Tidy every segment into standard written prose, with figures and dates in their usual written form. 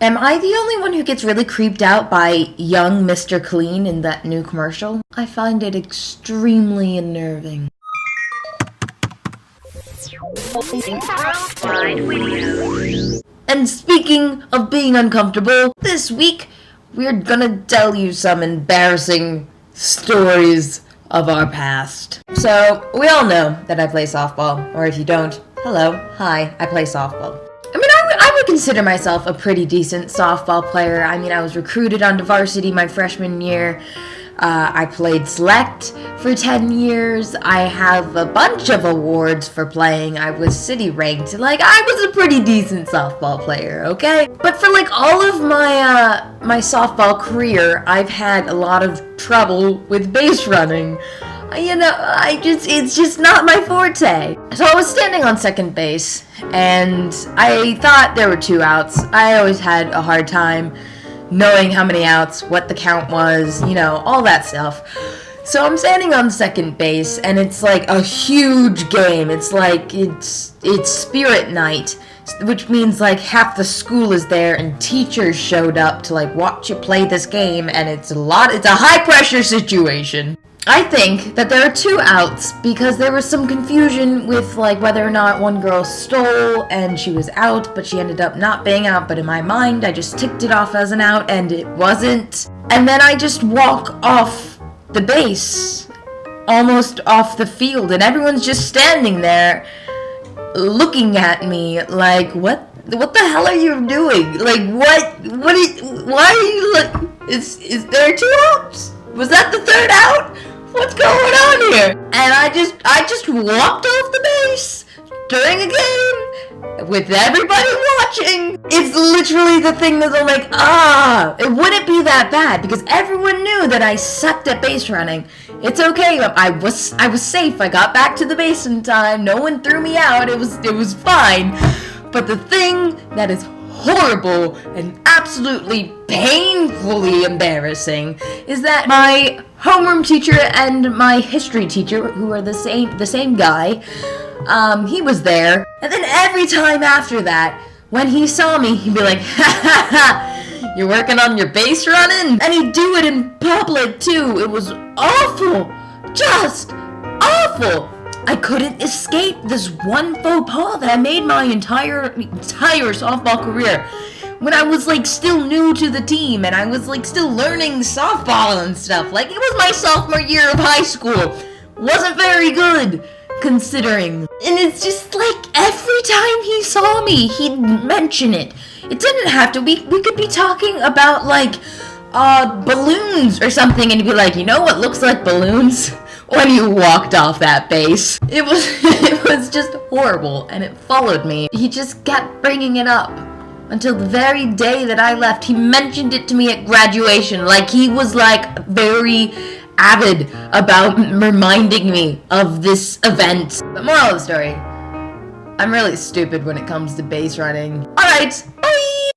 Am I the only one who gets really creeped out by young Mr. Clean in that new commercial? I find it extremely unnerving. And speaking of being uncomfortable, this week we're gonna tell you some embarrassing stories of our past. So, we all know that I play softball, or if you don't, hello, hi, I play softball. I would consider myself a pretty decent softball player. I mean, I was recruited onto varsity my freshman year. I played select for 10 years. I have a bunch of awards for playing. I was city ranked. I was a pretty decent softball player, okay? But for all of my softball career, I've had a lot of trouble with base running. It's just not my forte. So I was standing on second base, and I thought there were 2 outs. I always had a hard time knowing how many outs, what the count was, all that stuff. So I'm standing on second base, and it's a huge game. It's spirit night, which means half the school is there, and teachers showed up to watch you play this game, and it's a high pressure situation. I think that there are 2 outs because there was some confusion with whether or not one girl stole and she was out, but she ended up not being out, but in my mind I just ticked it off as an out and it wasn't. And then I just walk off the base, almost off the field, and everyone's just standing there looking at me what the hell are you doing? Why are you is there 2 outs? Was that the 3rd out? What's going on here? And I just walked off the base during a game with everybody watching. It's literally the thing that I'm it wouldn't be that bad because everyone knew that I sucked at base running. It's okay. I was safe. I got back to the base in time. No one threw me out. It was fine. But the thing that is horrible and absolutely painfully embarrassing is that my homeroom teacher and my history teacher, who are the same guy, he was there, and then every time after that, when he saw me, he'd be like, ha ha ha, you're working on your base running? And he'd do it in public too. It was awful, just awful. I couldn't escape this one faux pas that I made my entire softball career when I was still new to the team and I was still learning softball and stuff. It was my sophomore year of high school. Wasn't very good considering. And it's just every time he saw me, he'd mention it. It didn't have to. We could be talking about balloons or something, and he'd be like, you know what looks like balloons? When you walked off that base. It was just horrible, and it followed me. He just kept bringing it up until the very day that I left. He mentioned it to me at graduation, he was very avid about reminding me of this event. But moral of the story, I'm really stupid when it comes to base running. Alright, bye!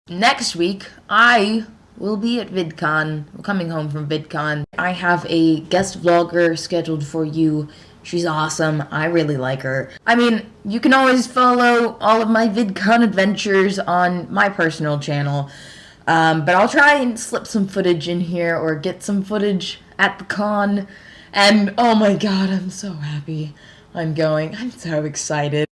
Next week, I will be at VidCon. I'm coming home from VidCon. I have a guest vlogger scheduled for you. She's awesome. I really like her. I mean, you can always follow all of my VidCon adventures on my personal channel. But I'll try and slip some footage in here or get some footage at the con. And oh my god, I'm so happy I'm going. I'm so excited.